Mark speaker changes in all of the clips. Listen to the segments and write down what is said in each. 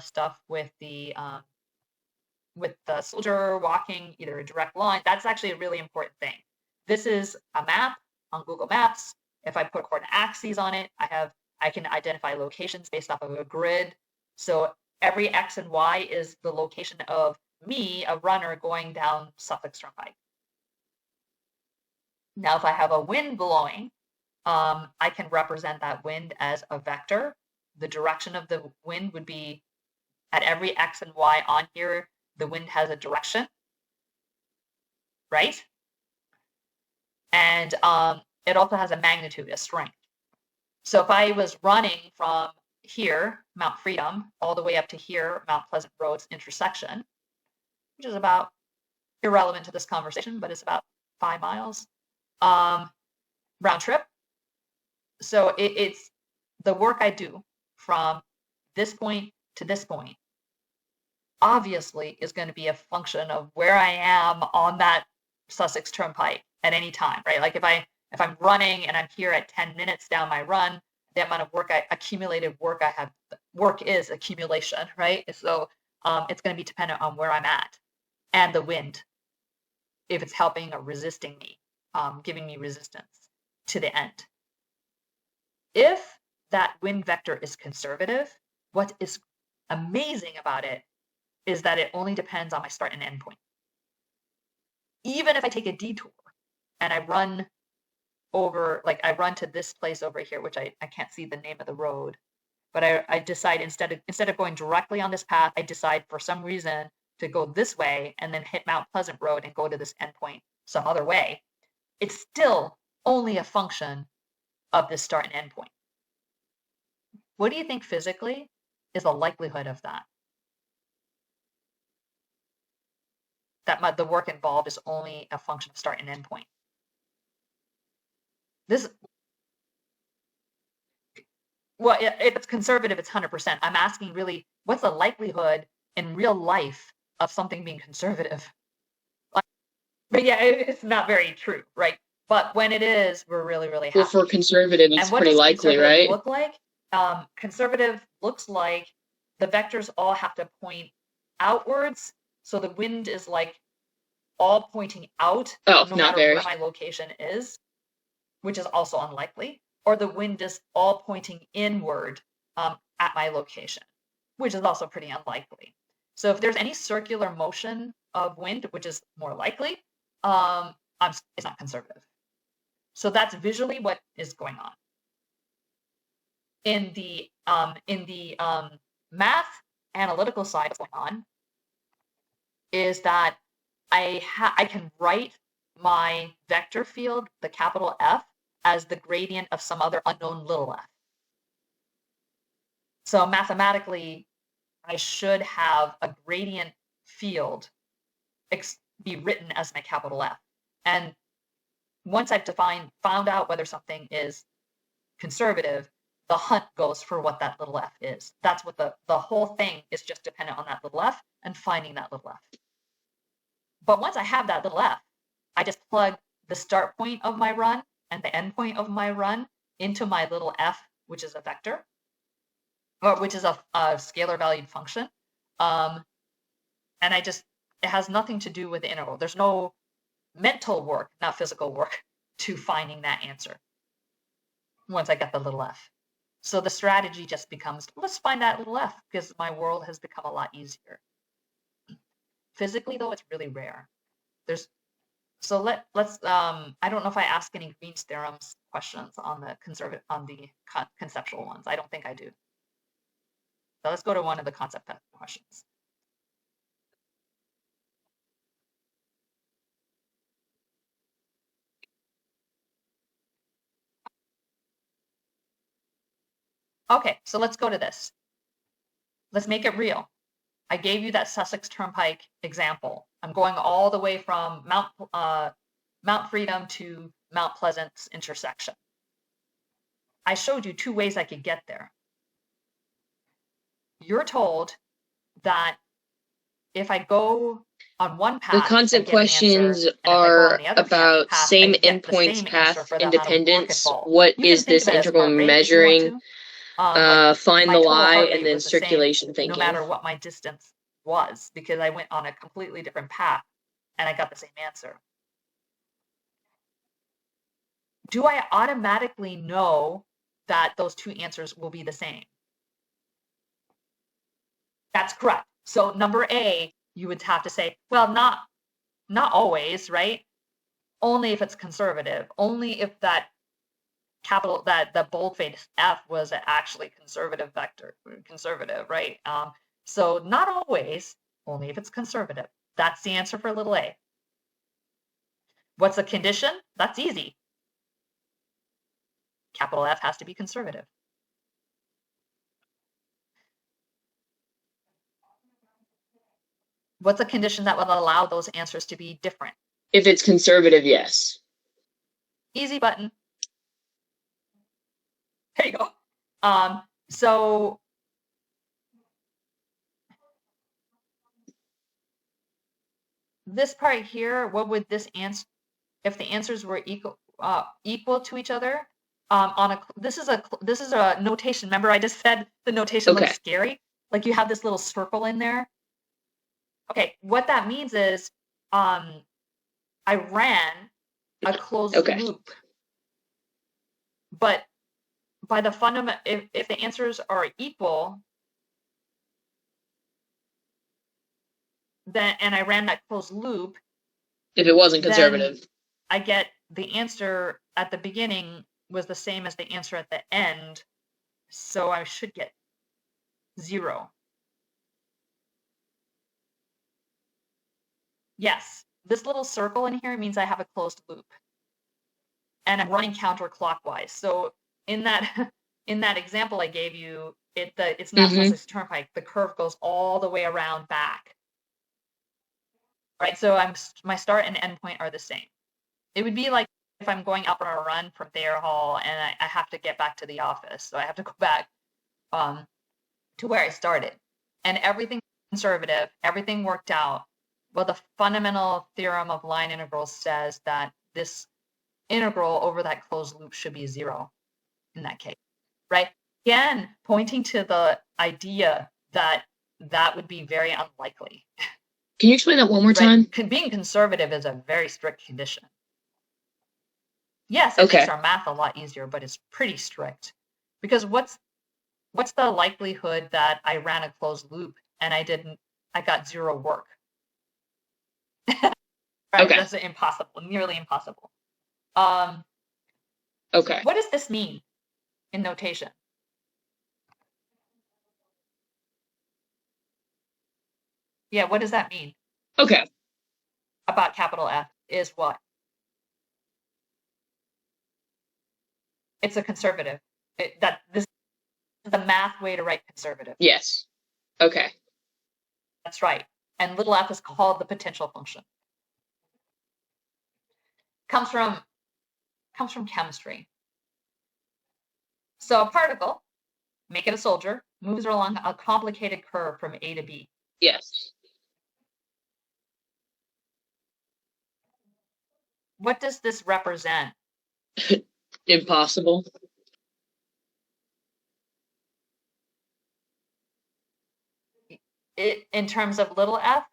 Speaker 1: stuff with the soldier walking either a direct line. That's actually a really important thing. This is a map on Google Maps. If I put coordinate axes on it, I can identify locations based off of a grid. So every X and Y is the location of me, a runner, going down Sussex Turnpike. Now, if I have a wind blowing, I can represent that wind as a vector. The direction of the wind would be at every X and Y on here, the wind has a direction, right? And it also has a magnitude, a strength. So if I was running from here, Mount Freedom, all the way up to here, Mount Pleasant Road's intersection, which is about irrelevant to this conversation, but it's about 5 miles round trip. So it's the work I do from this point to this point obviously is going to be a function of where I am on that Sussex Turnpike at any time, right? Like if I'm running and I'm here at 10 minutes down my run, the amount of work accumulated work I have, work is accumulation, right? So it's going to be dependent on where I'm at and the wind, if it's helping or resisting me, giving me resistance to the end. If that wind vector is conservative, what is amazing about it is that it only depends on my start and end point. Even if I take a detour and I run over, like I run to this place over here, which I can't see the name of the road, but I decide instead of going directly on this path, I decide for some reason to go this way and then hit Mount Pleasant Road and go to this endpoint some other way. It's still only a function of this start and end point. What do you think physically is the likelihood of that? That the work involved is only a function of start and end point. Well, if it's conservative, it's 100%. I'm asking really, what's the likelihood in real life of something being conservative? But yeah, it's not very true, right? But when it is, we're really, really happy.
Speaker 2: Well, for conservative, it's pretty likely, right?
Speaker 1: Look like? Conservative looks like the vectors all have to point outwards. So the wind is like all pointing out,
Speaker 2: no
Speaker 1: matter
Speaker 2: very.
Speaker 1: where my location is, which is also unlikely. Or the wind is all pointing inward at my location, which is also pretty unlikely. So if there's any circular motion of wind, which is more likely, it's not conservative. So that's visually what is going on. In the math analytical side, what's going on is that I can write my vector field, the capital F, as the gradient of some other unknown little f. So mathematically, I should have a gradient field be written as my capital F. And once I've found out whether something is conservative, the hunt goes for what that little f is. That's what the whole thing is, just dependent on that little f and finding that little f. But once I have that little f, I just plug the start point of my run and the end point of my run into my little f, which is a vector, or which is a scalar valued function. And it has nothing to do with the integral. There's no mental work, not physical work, to finding that answer once I get the little f. So the strategy just becomes, let's find that little f, because my world has become a lot easier. Physically, though, it's really rare. Let's I don't know if I ask any Green's theorems questions on the conceptual ones. I don't think I do. So let's go to one of the concept questions. Okay, so let's go to this. Let's make it real. I gave you that Sussex Turnpike example. I'm going all the way from Mount Freedom to Mount Pleasant's intersection. I showed you 2 ways I could get there. You're told that if I go on one path,
Speaker 2: the concept questions are about same endpoints path independence. What is this integral measuring? Find the
Speaker 1: total
Speaker 2: lie
Speaker 1: heart
Speaker 2: and
Speaker 1: rate
Speaker 2: then
Speaker 1: was the same
Speaker 2: circulation thinking.
Speaker 1: no matter what my distance was, because I went on a completely different path and I got the same answer. Do I automatically know that those two answers will be the same? That's correct. So number A, you would have to say, well, not always, right? Only if it's conservative. Only if that the boldface F was actually conservative vector, right? So not always, only if it's conservative. That's the answer for little a. What's the condition? That's easy. Capital F has to be conservative. What's a condition that would allow those answers to be different?
Speaker 2: If it's conservative, yes.
Speaker 1: Easy button. There you go. So this part here, what would this answer, if the answers were equal to each other? This is a notation. Remember, I just said the notation looks scary. Like you have this little circle in there. Okay, what that means is, I ran a closed loop, but by the fundament, if the answers are equal, then and I ran that closed loop.
Speaker 2: If it wasn't conservative,
Speaker 1: I get the answer at the beginning was the same as the answer at the end, so I should get 0. Yes, this little circle in here means I have a closed loop, and I'm running counterclockwise. So in that in that example I gave you, it's not a turnpike. The curve goes all the way around back, right? So my start and end point are the same. It would be like if I'm going out for a run from Thayer Hall and I have to get back to the office, so I have to go back to where I started, and everything conservative, everything worked out. Well, the fundamental theorem of line integrals says that this integral over that closed loop should be 0 in that case, right? Again, pointing to the idea that that would be very unlikely.
Speaker 2: Can you explain that one more time?
Speaker 1: Being conservative is a very strict condition. Yes, it makes our math a lot easier, but it's pretty strict. Because what's the likelihood that I ran a closed loop and I got 0 work? Right, that's impossible, nearly impossible. What does this mean in notation? Yeah, what does that mean? About capital F is what? It's a conservative. This is the math way to write conservative.
Speaker 2: Yes.
Speaker 1: That's right. And little f is called the potential function. Comes from chemistry. So a particle, make it a soldier, moves along a complicated curve from A to B.
Speaker 2: Yes.
Speaker 1: What does this represent?
Speaker 2: Impossible.
Speaker 1: In terms of little f,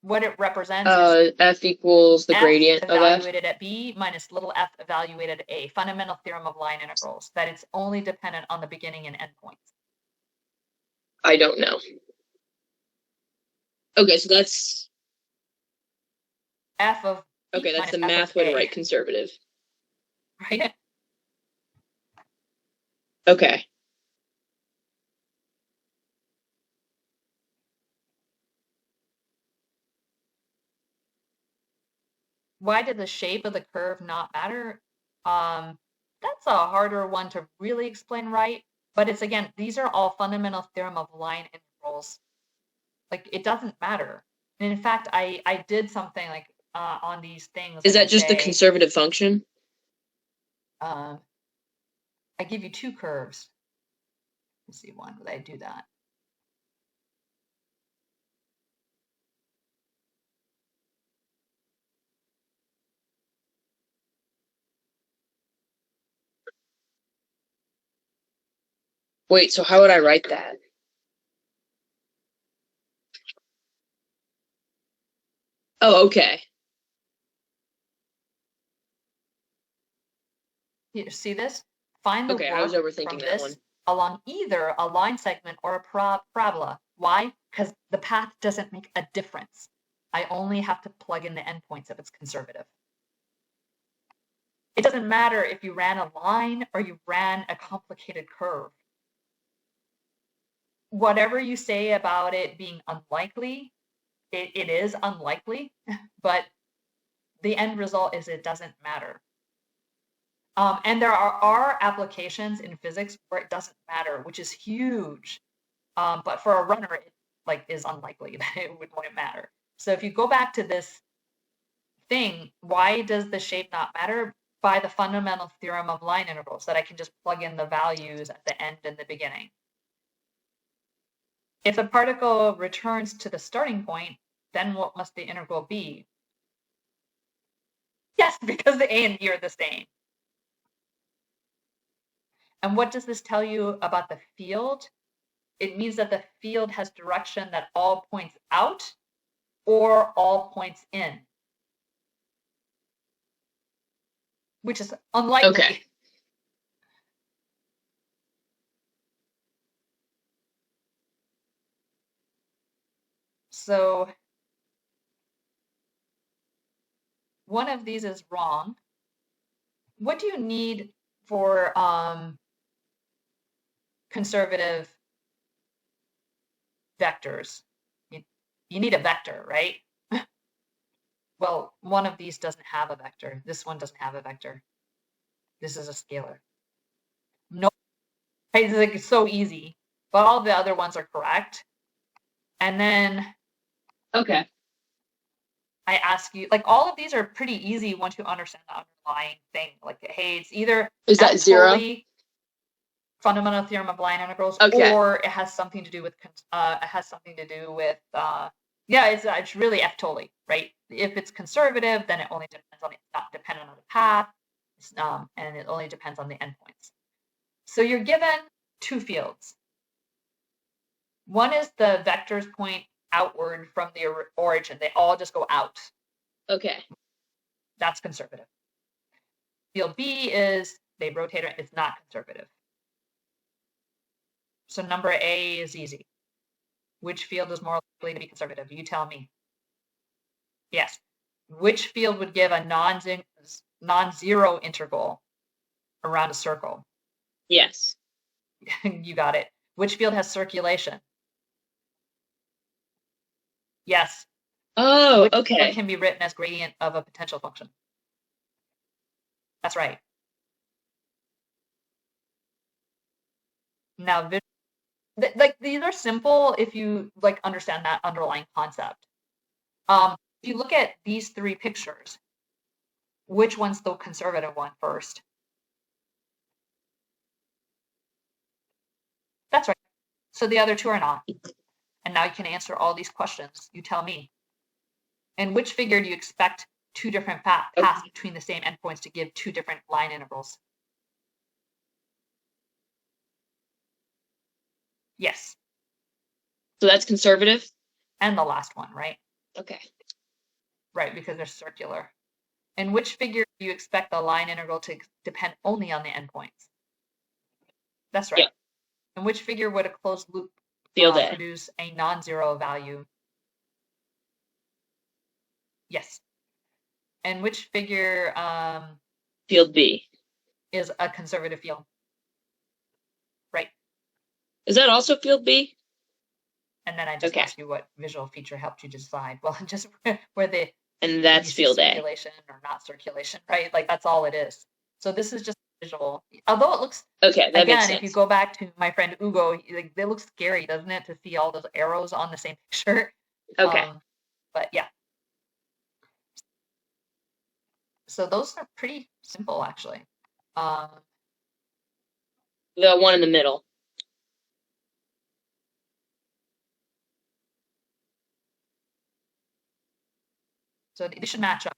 Speaker 1: what it represents is
Speaker 2: F equals the gradient of F.
Speaker 1: Evaluated at B minus little f evaluated at A. Fundamental theorem of line integrals, that it's only dependent on the beginning and end points.
Speaker 2: I don't know. So that's
Speaker 1: F of
Speaker 2: B that's the math way to write conservative.
Speaker 1: Right? Why did the shape of the curve not matter? That's a harder one to really explain right. But it's, again, these are all fundamental theorem of line integrals. Like, it doesn't matter. And in fact, I did something like on these things.
Speaker 2: Is that just the conservative function?
Speaker 1: I give you 2 curves. Let's see, one, would I do that?
Speaker 2: Wait, so how would I write that? Oh, okay.
Speaker 1: You see this? Find the
Speaker 2: Okay, I was
Speaker 1: work
Speaker 2: overthinking
Speaker 1: from
Speaker 2: that
Speaker 1: this
Speaker 2: one.
Speaker 1: along either a line segment or a parabola. Why? Because the path doesn't make a difference. I only have to plug in the endpoints if it's conservative. It doesn't matter if you ran a line or you ran a complicated curve. Whatever you say about it being unlikely, it is unlikely, but the end result is it doesn't matter. And there are applications in physics where it doesn't matter, which is huge. But for a runner, it is unlikely that it wouldn't matter. So if you go back to this thing, why does the shape not matter? By the fundamental theorem of line integrals, that I can just plug in the values at the end and the beginning. If the particle returns to the starting point, then what must the integral be? Yes, because the A and B are the same. And what does this tell you about the field? It means that the field has direction that all points out or all points in, which is unlikely.
Speaker 2: Okay.
Speaker 1: So one of these is wrong. What do you need for conservative vectors? You need a vector, right? Well, one of these doesn't have a vector. This one doesn't have a vector. This is a scalar. No, it's like so easy, but all the other ones are correct. And then
Speaker 2: Okay.
Speaker 1: I ask you, like all of these are pretty easy once you understand the underlying thing. Like, hey, it's either
Speaker 2: Is that zero?
Speaker 1: Fundamental theorem of line integrals,
Speaker 2: Okay.
Speaker 1: or it has something to do with yeah, it's really F totally, right? If it's conservative, then it only depends on it's not dependent on the path, and it only depends on the endpoints. So you're given two fields. One is the vectors point outward from the origin; they all just go out.
Speaker 2: Okay.
Speaker 1: That's conservative. Field B is they rotate it; it's not conservative. So number A is easy. Which field is more likely to be conservative? You tell me. Yes. Which field would give a non-zero integral around a circle?
Speaker 2: Yes.
Speaker 1: You got it. Which field has circulation? Yes.
Speaker 2: Oh,
Speaker 1: Which field
Speaker 2: okay.
Speaker 1: can be written as gradient of a potential function? That's right. Now, these are simple if you understand that underlying concept. If you look at these three pictures, which one's the conservative one first? That's right. So the other two are not. And now you can answer all these questions. You tell me. In which figure do you expect two different paths between the same endpoints to give two different line integrals? Yes.
Speaker 2: So that's conservative?
Speaker 1: And the last one, right?
Speaker 2: Okay.
Speaker 1: Right, because they're circular. In which figure do you expect the line integral to depend only on the endpoints? That's right.
Speaker 2: Yep.
Speaker 1: In which figure would a closed loop
Speaker 2: Field A.
Speaker 1: produce a non-zero value? Yes. And which figure
Speaker 2: Field B.
Speaker 1: is a conservative field? Right.
Speaker 2: Is that also field B?
Speaker 1: And then I just asked you what visual feature helped you decide. Well, just where the
Speaker 2: and that's field A.
Speaker 1: Circulation or not circulation, right? Like that's all it is. So this is just visual. Although it looks
Speaker 2: okay, that
Speaker 1: again,
Speaker 2: makes sense.
Speaker 1: if you go back to my friend Ugo, like it looks scary, doesn't it, to see all those arrows on the same picture?
Speaker 2: Okay.
Speaker 1: But yeah. So those are pretty simple, actually.
Speaker 2: The one in the middle.
Speaker 1: So they should match up.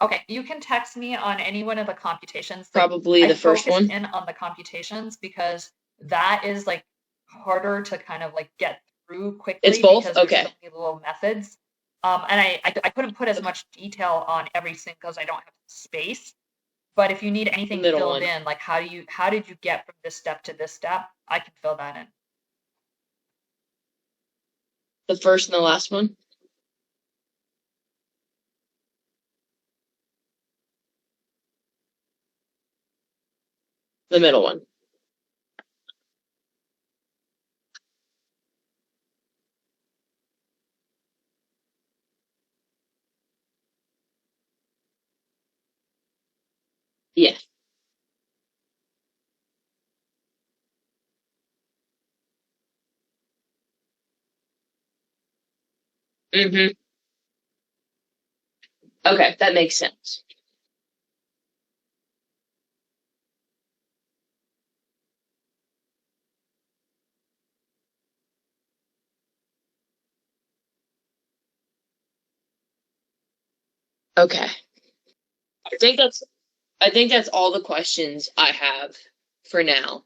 Speaker 1: Okay, you can text me on any one of the computations.
Speaker 2: Probably the first
Speaker 1: focused
Speaker 2: one.
Speaker 1: in on the computations because that is like harder to kind of like get through quickly.
Speaker 2: It's both?
Speaker 1: Because there's
Speaker 2: Okay.
Speaker 1: so many little methods. And I couldn't put as much detail on every single because I don't have space. But if you need anything
Speaker 2: Middle
Speaker 1: filled
Speaker 2: one.
Speaker 1: in, like how did you get from this step to this step, I can fill that in.
Speaker 2: The first and the last one? The middle one. Yeah. Mm-hmm. Okay, that makes sense. Okay. I think that's all the questions I have for now.